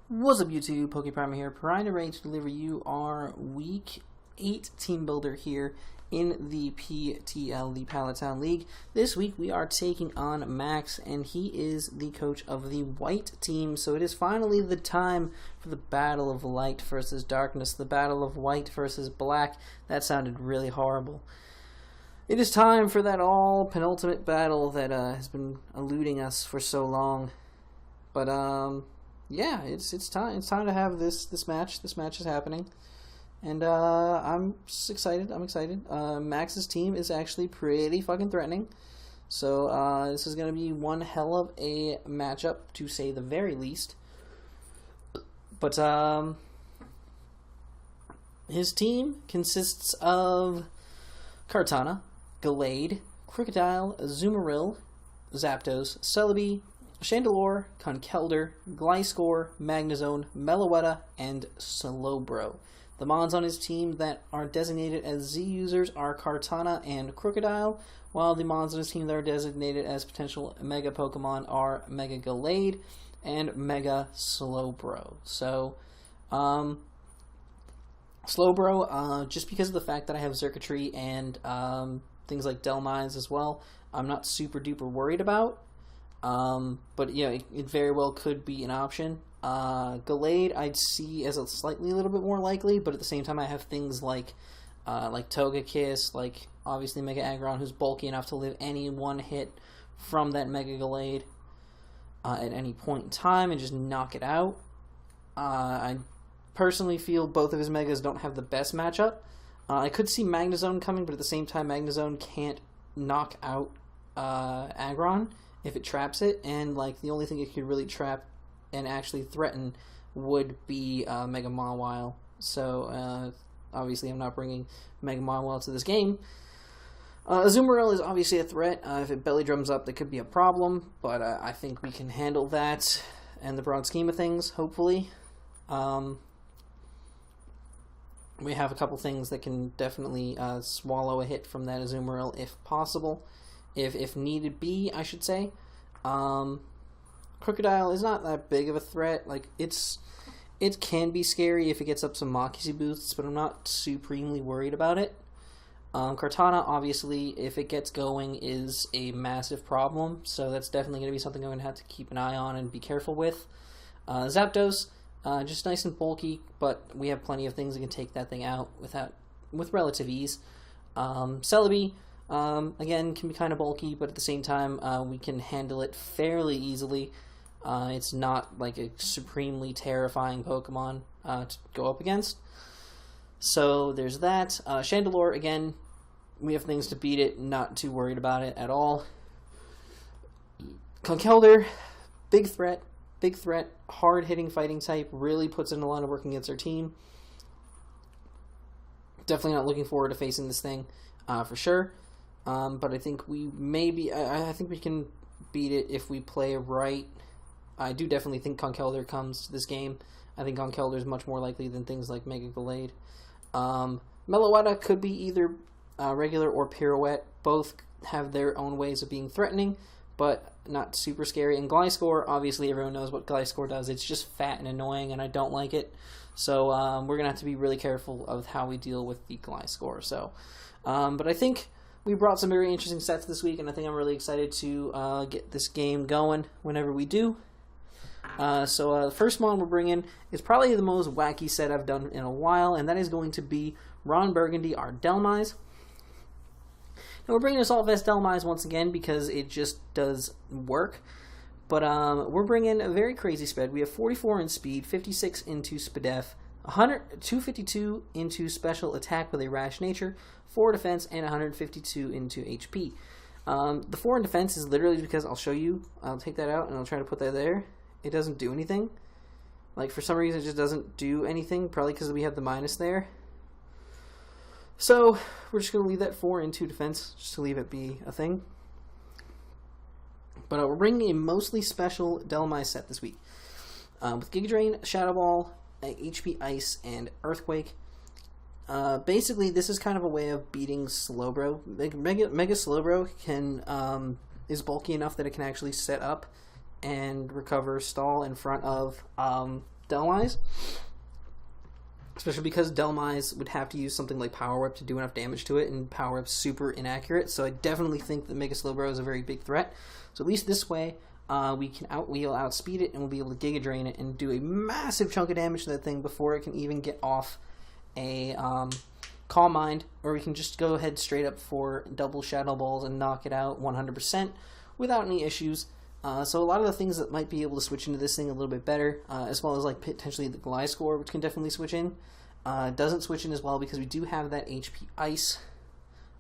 What's up YouTube, PokePrimer here, ready to deliver you our Week 8 Team Builder here in the PTL, the Palatown League. This week we are taking on Max, and he is the coach of the white team, so it is finally the time for the battle of light versus darkness, the battle of white versus black. That sounded really horrible. It is time for that penultimate battle that has been eluding us for so long. But, yeah, it's time to have this match. This match is happening, and I'm excited. Max's team is actually pretty fucking threatening, so this is gonna be one hell of a matchup, to say the very least. But his team consists of Kartana, Gallade, Crocodile, Azumarill, Zapdos, Celebi, Chandelure, Conkeldurr, Gliscor, Magnezone, Meloetta, and Slowbro. The mons on his team that are designated as Z users are Kartana and Crocodile, while the mons on his team that are designated as potential Mega Pokemon are Mega Gallade and Mega Slowbro. So, Slowbro, just because of the fact that I have Xurkitree and things like Delmise as well, I'm not super duper worried about. But yeah, it very well could be an option. Gallade I'd see as a little bit more likely, but at the same time I have things like Togekiss, like obviously Mega Aggron, who's bulky enough to live any one hit from that Mega Gallade at any point in time and just knock it out. I personally feel both of his Megas don't have the best matchup. I could see Magnezone coming, but at the same time Magnezone can't knock out Aggron if it traps it, and like the only thing it could really trap and actually threaten would be Mega Mawile. So obviously I'm not bringing Mega Mawile to this game. Azumarill is obviously a threat. If it belly drums up, that could be a problem, but I think we can handle that in the broad scheme of things, hopefully. We have a couple things that can definitely swallow a hit from that Azumarill if possible. If needed be, I should say. Crocodile is not that big of a threat. Like, it can be scary if it gets up some Moxie boosts, but I'm not supremely worried about it. Kartana, obviously, if it gets going, is a massive problem, so that's definitely going to be something I'm going to have to keep an eye on and be careful with. Zapdos, just nice and bulky, but we have plenty of things that can take that thing out with relative ease. Celebi, again, can be kind of bulky, but at the same time, we can handle it fairly easily. It's not like a supremely terrifying Pokemon to go up against. So there's that. Chandelure, again, we have things to beat it, not too worried about it at all. Conkeldurr, big threat, hard-hitting fighting type, really puts in a lot of work against our team. Definitely not looking forward to facing this thing, for sure. But I think I think we can beat it if we play right. I do definitely think Conkeldurr comes to this game. I think Conkeldurr is much more likely than things like Mega Gallade. Meloetta could be either regular or pirouette. Both have their own ways of being threatening, but not super scary. And Gliscor, obviously everyone knows what Gliscor does. It's just fat and annoying, and I don't like it. So we're going to have to be really careful of how we deal with the Gliscor. So, but I think we brought some very interesting sets this week, and I think I'm really excited to get this game going whenever we do. So the first one we're bringing is probably the most wacky set I've done in a while, and that is going to be Ron Burgundy, our Delmise. Now we're bringing Assault Vest Delmise once again because it just does work. But we're bringing a very crazy spread. We have 44 in speed, 56 into Spadef, 252 into special attack with a rash nature, 4 defense, and 152 into HP. The 4 in defense is literally because I'll show you. I'll take that out and I'll try to put that there. It doesn't do anything. Like, for some reason, it just doesn't do anything, probably because we have the minus there. So, we're just going to leave that 4 into defense, just to leave it be a thing. But we're bringing a mostly special Delmise set this week. With Giga Drain, Shadow Ball, HP Ice, and Earthquake. Basically, this is kind of a way of beating Slowbro. Mega Slowbro is bulky enough that it can actually set up and recover stall in front of Delmise. Especially because Delmise would have to use something like Power Whip to do enough damage to it, and Power Whip's super inaccurate, so I definitely think that Mega Slowbro is a very big threat. So at least this way, we'll outspeed it, and we'll be able to Giga Drain it and do a massive chunk of damage to that thing before it can even get off a Calm Mind, or we can just go ahead straight up for double Shadow Balls and knock it out 100% without any issues. So a lot of the things that might be able to switch into this thing a little bit better, as well as like potentially the Gliscor, which can definitely switch in, doesn't switch in as well because we do have that HP Ice,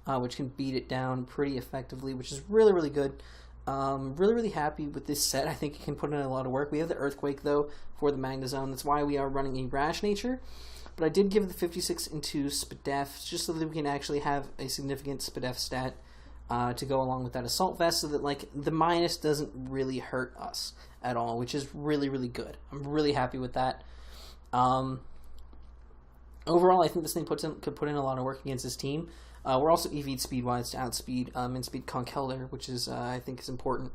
which can beat it down pretty effectively, which is really, really good. Really happy with this set. I think it can put in a lot of work. We have the Earthquake, though, for the Magnezone. That's why we are running a Rash Nature. But I did give the 56 into Spadef, just so that we can actually have a significant Spadef stat to go along with that Assault Vest, so that like the minus doesn't really hurt us at all, which is really, really good. I'm really happy with that. Overall, I think this thing could put in a lot of work against this team. We're also EV'd speed-wise to outspeed Inspeed Conkeldurr, which is I think is important.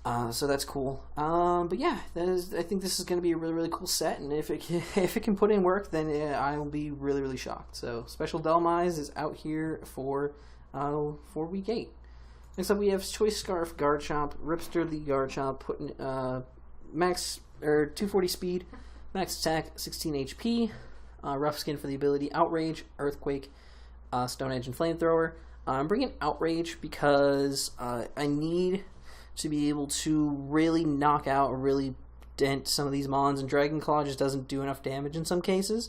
So that's cool. But yeah, I think this is going to be a really, really cool set, and if it can put in work, then I'll be really, really shocked. So Special Delmise is out here for week 8. Next up, we have Choice Scarf Garchomp, Ripster the Garchomp, putting max or 240 speed, max attack, 16 HP, Rough Skin for the ability Outrage, Earthquake, Stone Edge, and Flamethrower. I'm bringing Outrage because I need to be able to really knock out or really dent some of these Mons, and Dragon Claw just doesn't do enough damage in some cases.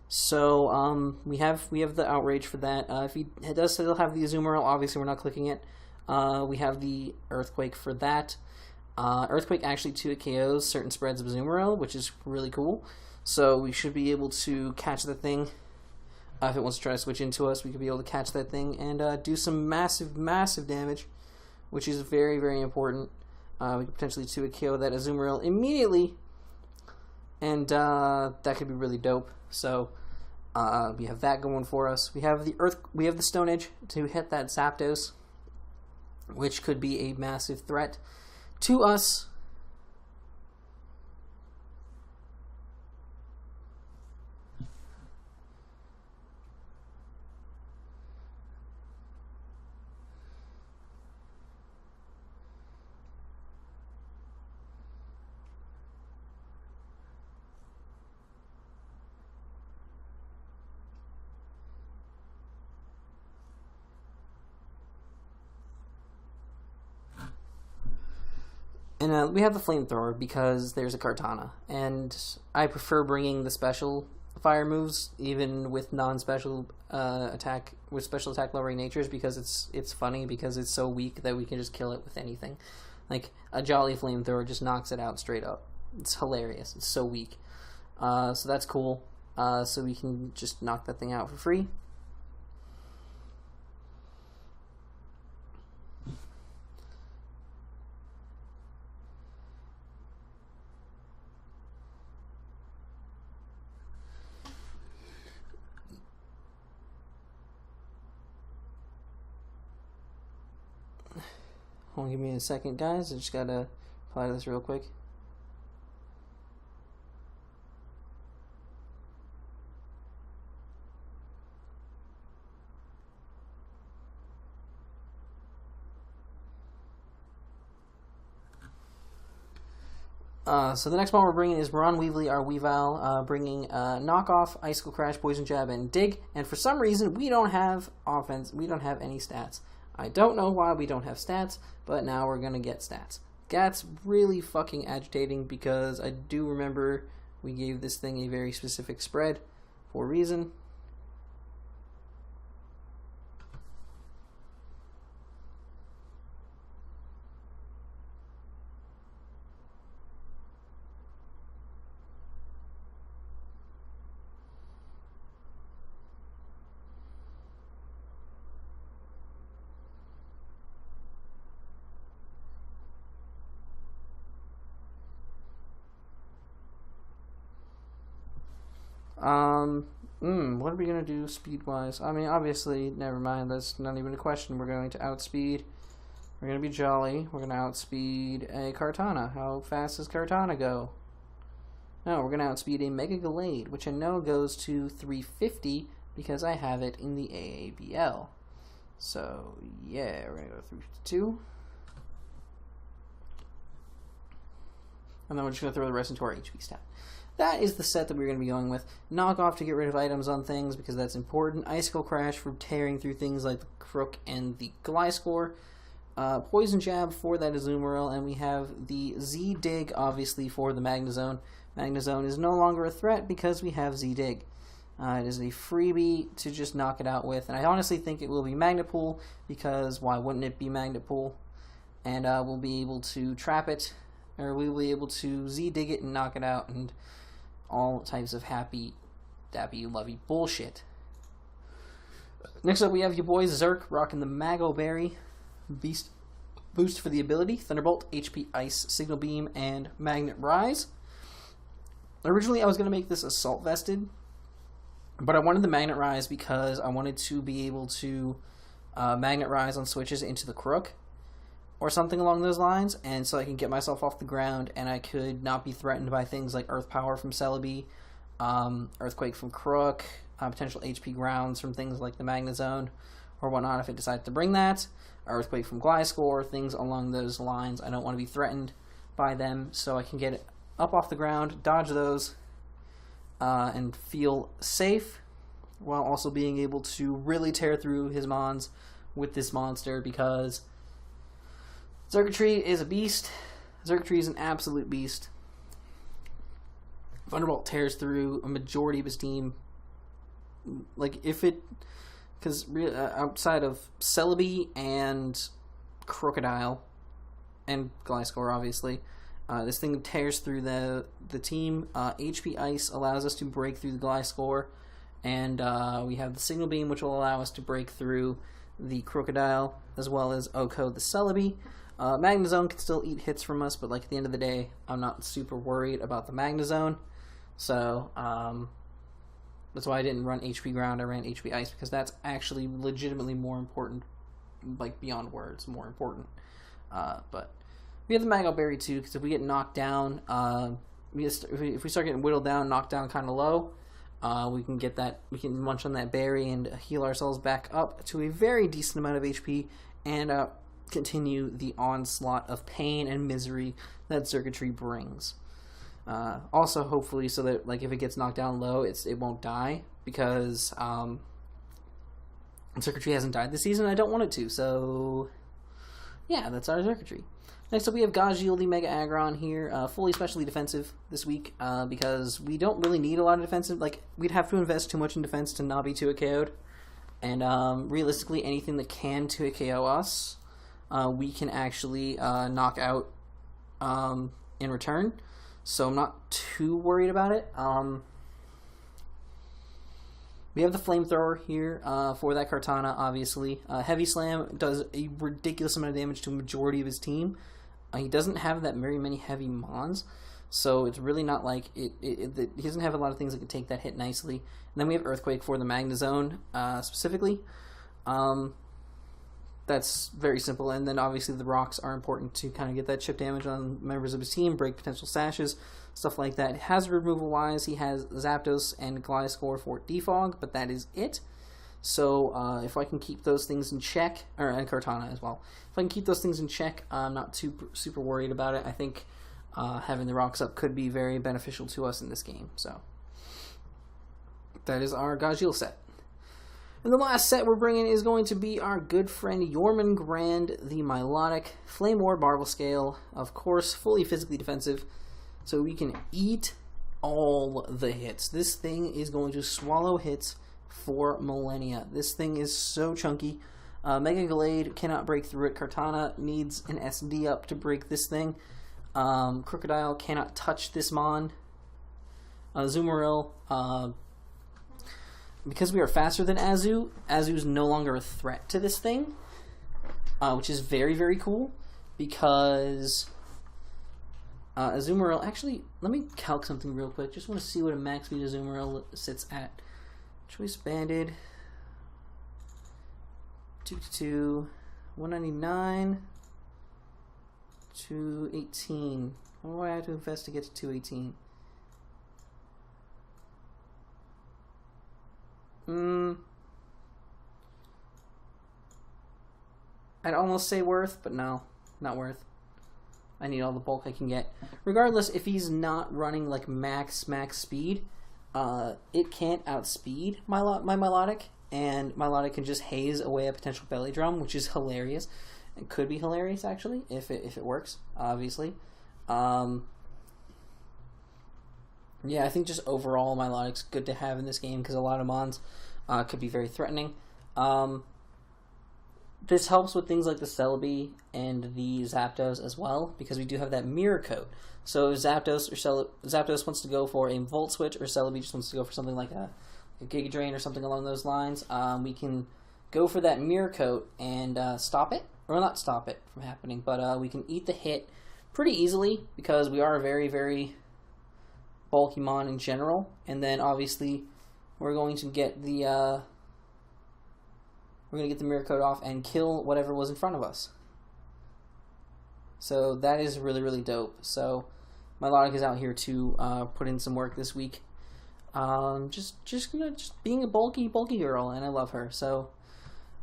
So we have the Outrage for that. If he does still have the Azumarill, obviously we're not clicking it. We have the Earthquake for that. Earthquake actually 2 KOs certain spreads of Azumarill, which is really cool. So we should be able to catch the thing. If it wants to try to switch into us, we could be able to catch that thing and do some massive damage, which is very, very important. We could potentially 2 KO that Azumarill immediately, and that could be really dope. So we have that going for us. We have the Stone Edge to hit that Zapdos, which could be a massive threat to us. And we have the Flamethrower because there's a Kartana, and I prefer bringing the special fire moves even with non-special attack, with special attack lowering natures, because it's funny because it's so weak that we can just kill it with anything. Like a Jolly Flamethrower just knocks it out straight up. It's hilarious. It's so weak. So that's cool. So we can just knock that thing out for free. Hold on, give me a second, guys. I just gotta apply this real quick. So the next one we're bringing is Ron Weasley, our Weavile, bringing Knockoff, Icicle Crash, Poison Jab, and Dig. And for some reason, we don't have offense. We don't have any stats. I don't know why we don't have stats, but now we're going to get stats. That's really fucking agitating because I do remember we gave this thing a very specific spread for a reason. What are we going to do speed-wise? I mean, obviously, never mind, that's not even a question. We're going to outspeed. We're going to be Jolly. We're going to outspeed a Kartana. How fast does Kartana go? Now we're going to outspeed a Mega Gallade, which I know goes to 350 because I have it in the AABL. So, yeah, we're going to go 352. And then we're just going to throw the rest into our HP stat. That is the set that we're going to be going with. Knock off to get rid of items on things because that's important. Icicle Crash for tearing through things like the Crook and the Gliscor. Poison Jab for that Azumarill. And we have the Z-Dig, obviously, for the Magnezone. Magnezone is no longer a threat because we have Z-Dig. It is a freebie to just knock it out with. And I honestly think it will be Magnet Pool because why wouldn't it be Magnet Pool? And we'll be able to trap it. Or we will be able to Z-Dig it and knock it out, and all types of happy, dappy, lovey bullshit. Next up, we have your boy Zerk rocking the Mago Berry. Beast boost for the ability, Thunderbolt, HP Ice, Signal Beam, and Magnet Rise. Originally, I was going to make this Assault Vested, but I wanted the Magnet Rise because I wanted to be able to Magnet Rise on switches into the Crook, or something along those lines, and so I can get myself off the ground and I could not be threatened by things like Earth Power from Celebi, Earthquake from Crook, potential HP Grounds from things like the Magnezone, or whatnot if it decides to bring that, Earthquake from Gliscor, things along those lines. I don't want to be threatened by them, so I can get it up off the ground, dodge those, and feel safe, while also being able to really tear through his mons with this monster, because Xurkitree is a beast. Xurkitree is an absolute beast. Thunderbolt tears through a majority of his team. Like, if it... Because outside of Celebi and Crocodile, and Gliscor, obviously, this thing tears through the team. HP Ice allows us to break through the Gliscor, and we have the Signal Beam, which will allow us to break through the Crocodile, as well as Oko the Celebi. Magnezone can still eat hits from us, but like at the end of the day, I'm not super worried about the Magnezone. So that's why I didn't run HP Ground. I ran HP Ice because that's actually legitimately more important, like beyond words, more important. But we have the Mago Berry too, because if we get knocked down, if we start getting whittled down, knocked down kind of low, we can get that. We can munch on that berry and heal ourselves back up to a very decent amount of HP and continue the onslaught of pain and misery that Xurkitree brings. Also, hopefully, so that like if it gets knocked down low, it won't die, because Xurkitree hasn't died this season. I don't want it to, so yeah, that's our Xurkitree. Next up, we have Gajiel, the Mega Aggron here, fully specially defensive this week, because we don't really need a lot of defensive. Like, we'd have to invest too much in defense to not be 2-hit KO'd, and realistically, anything that can 2-hit KO us, we can actually knock out in return, so I'm not too worried about it. We have the Flamethrower here for that Kartana, obviously. Heavy Slam does a ridiculous amount of damage to a majority of his team. He doesn't have that very many heavy mons, so it's really not like he doesn't have a lot of things that can take that hit nicely. And then we have Earthquake for the Magnezone specifically. That's very simple. And then obviously the rocks are important to kind of get that chip damage on members of his team, break potential sashes, stuff like that. Hazard removal wise, he has Zapdos and Gliscor for Defog, but that is it. So if I can keep those things in check, and Kartana as well, if I can keep those things in check, I'm not super worried about it. I think having the rocks up could be very beneficial to us in this game. So that is our Gajiel set. And the last set we're bringing is going to be our good friend Jormungand, the Milotic Flame Orb Marvel Scale, of course, fully physically defensive, so we can eat all the hits. This thing is going to swallow hits for millennia. This thing is so chunky. Mega Gallade cannot break through it. Kartana needs an SD up to break this thing. Crocodile cannot touch this mon. Azumarill, because we are faster than Azu, Azu's no longer a threat to this thing, which is very, very cool, because Azumarill, actually, let me calc something real quick. Just want to see what a max speed Azumarill sits at. Choice banded, 222, 199, 218. What do I have to invest to get to 218? I'd almost say worth, but no, not worth. I need all the bulk I can get. Regardless, if he's not running like max speed, it can't outspeed my Milotic, and Milotic can just haze away a potential belly drum, which is hilarious. It could be hilarious actually if it works, obviously. Yeah, I think just overall Milotic's good to have in this game because a lot of mons could be very threatening. This helps with things like the Celebi and the Zapdos as well, because we do have that mirror coat. So if Zapdos wants to go for a Volt Switch, or Celebi just wants to go for something like a Giga Drain or something along those lines, we can go for that mirror coat and stop it. Or not stop it from happening, but we can eat the hit pretty easily, because we are a very, very bulky mon in general. And then obviously we're going to get the mirror coat off and kill whatever was in front of us. So that is really, really dope. So Milotic is out here to put in some work this week. Just being a bulky girl, and I love her. So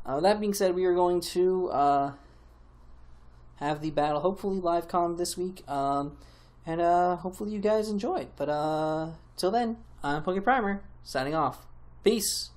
that being said, we are going to have the battle hopefully live com this week, and hopefully you guys enjoy. But till then, I'm PokePrimer signing off. Peace.